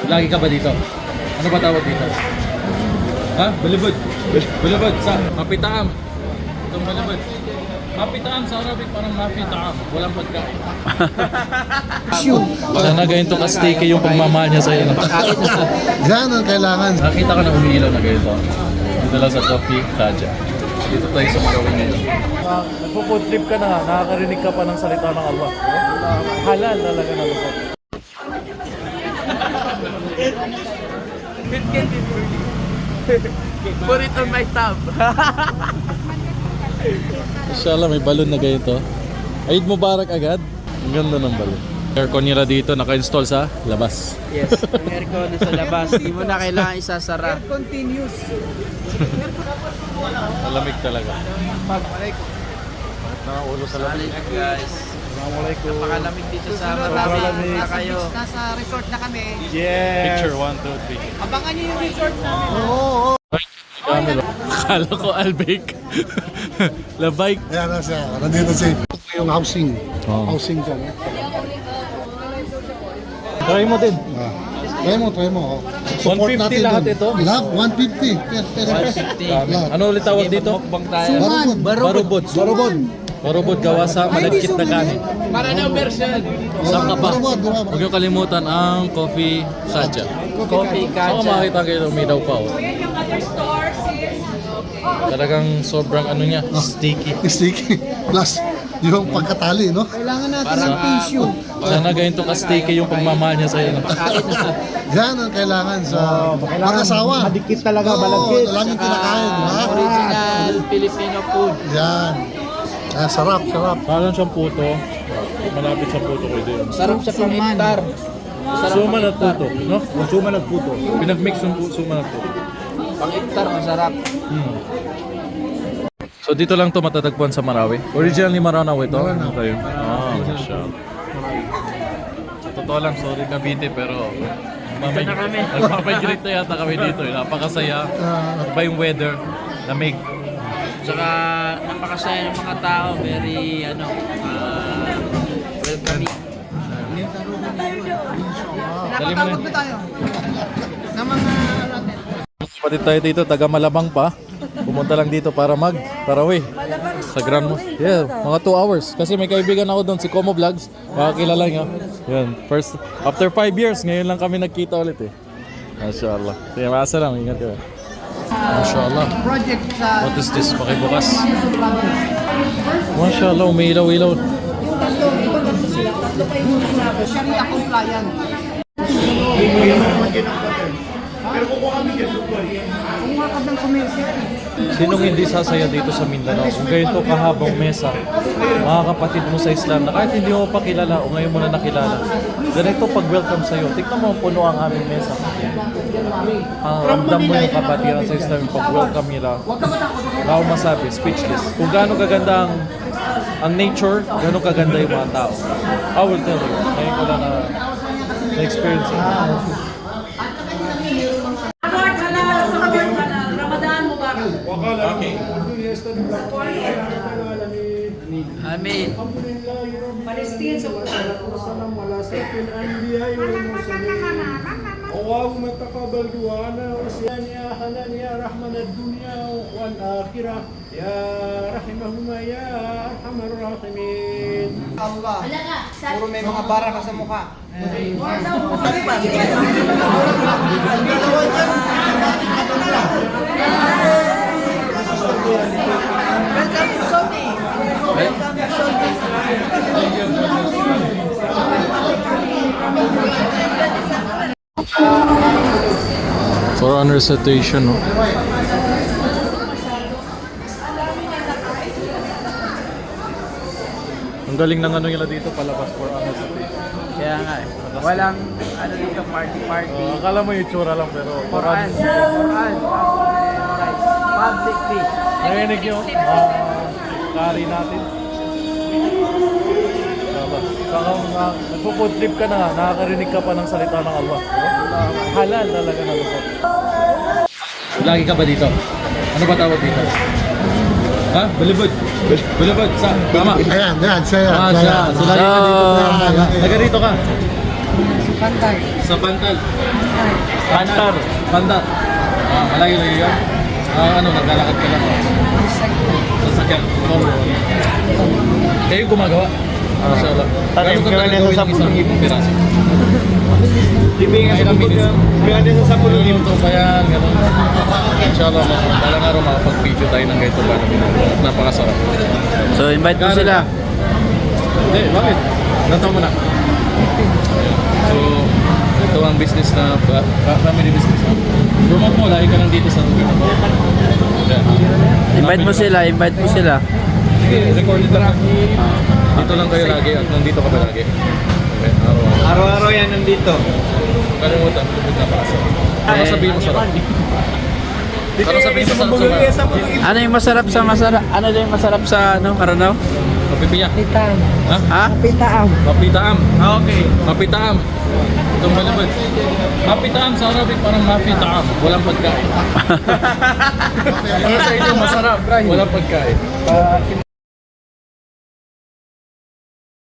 Lagi ka ba dito? Ano ba tawag dito? Ha? Balibod? Balibod sa Mapitaam. Itong balibod. Mapitaam sa Arabic parang mapitaam. Walang pagkain. Sana ganito ka-sticky yung pagmamahal niya sa'yo. Yan ang kailangan. Nakita ko na umiilaw na ganito. Dito lang sa Coffee Kaja. Dito tayo sa Marawin ngayon. Nagpo-food trip ka na nga, nakakarinig ka pa ng salita ng Allah. Halal talaga na lupot. Put it on my tab. Inshallah may balon na ganito. Eid Mubarak agad. Ang ganda ng balon. Aircon nila dito naka-install sa labas. Yes, ang aircon nasa labas. Hindi mo na kailangan isasara. Continuous. Malamig talaga. Nakaulo sa lamig. Guys. Assalamualaikum. Napakalamig dito sa Marawin na kayo. Nasa resort na kami. Yes. Picture 1, 2, 3. Abangan niyo yung resort namin. Camera. Akala ko Albake. Labike. Ayan na siya. Nandito si yung housing. Oh. Housing dyan. Try mo din. Try mo. Oh. 150 lahat dun. ito? Lahat, 150. Yes, 150. Ano ulit tawag dito? Suman. Barubod. Barubod gawa sa malagkit na kanin. Para na version. Saan ka pa? Barubod. Huwag niyo kalimutan ang Coffee Kaja. Coffee Saan ka Kaja. makita kayo umidaw pa oh. Talagang sobrang ano niya, sticky. Sticky. Plus, yung pagkatali, no? Kailangan natin Parang ng tissue. Sana ganito ka-sticky yung pagmamahal niya sa'yo. Yan ang kailangan sa mag-asawa. Madikit talaga, Oo, malagkit. laging kinakain, di ba? Original Filipino food. Yan. Sarap. Parang siyang puto. Malapit sa puto ko din. Sarap sa pamitar. Suman at puto, no? Suman at puto. Pinag-mix yung suman at puto. Pang-iftar, masarap. So dito lang to matatagpuan sa Marawi. Originally Maranao ito. Ano tayo? Masyaallah. Sa totoo lang, sorry Cavite pero nagpapag-greet na yata kami dito. Napakasaya. Iba yung weather. Lamig. Tsaka napakasaya ng mga tao. Very, welcoming. Napatawag na tayo. Ng mga natin. Kapatid tayo dito, taga Malabang pa. Pumunta lang dito para mag-tarawih sa Grand Mosque. Yeah, mga 2 hours. Kasi may kaibigan ako doon, si Como Vlogs. Makakilala nyo. Yan, first, after 5 years, ngayon lang kami nagkita ulit eh. Mashallah. Sige, maasa lang, ingat kayo. Mashallah. Project sa... What is this? Pakibukas. Mashallah, umiilaw-ilaw. Sharia compliant. Kumuha ka ng commercial. Sinong hindi sasaya dito sa Mindanao? Kung ganito kahabang mesa, mga kapatid mo sa Islam na kahit hindi mo pa kilala o ngayon mo na nakilala, ganito pag-welcome sa'yo. Tignan mo, puno ang aming mesa. Ramdam mo yung kapatiran sa Islam, yung pag-welcome nila. Wala akong masabi, speechless. Kung gaano kaganda ang nature, gaano kaganda yung mga tao. I will tell you. Ngayon ko lang na-experience it. Okay. Amin. اللهم تقبل دعانا وسيان يا حنان يا رحمن الدنيا والآخرة يا رحمهما يا أرحم الراحمين. Allah. Puro may mga bara ka sa mukha. For honor recitation, no? Ang galing ng ano nila dito palabas for honor recitation. Kaya nga eh. Walang dito party. Akala mo yung itsura lang pero for Quran. honor. Public day. Narinig nyo? Kari natin. Saka nagpo-food trip ka na nga, nakakarinig ka pa ng salita ng Allah. Halal talaga na lupot. Lagi ka ba dito? Ano ba tawag dito? Ha? Balibod? Balibod? Sa? Tama? Ayan, siya. Siya. So lagi ka dito. Taga dito ka? Pantay. Sa Pantal. Pantar. Pantar. Malayo-layo yan. Naglalakad ka lang. Sasakyan. Kayo gumagawa. Mashallah. Gano'n ka talaga gawin ng isang piraso? Ilang minutes? Minuto pa yan. Gano'n. Inshallah, balang araw makapag-video tayo ng ganito para napakasarap. So, invite mo sila. Hindi, bakit? Ganito mo na. So, ito ang business na family business. Promote mo, lagi ka lang dito sa lugar. Yan. Invite mo sila, invite mo sila. Sige, recorded lang. Dito lang kayo lagi at nandito ka ba lagi? Okay, araw-araw. Araw-araw yan nandito. Kalimutan, napakasarap. Ano sabihin mo sarap? Ano sabihin mo sarap? Ano yung masarap sa masarap? Ano yung masarap sa Aranaw? Mapipiyak. Pitaam. Ha? Pitaam. Mapitaam. Okay. Mapitaam. Itong balabad. Mapitaam sa Arabic parang mapitaam. Walang pagkain. Ano sa inyo masarap? Walang pagkain.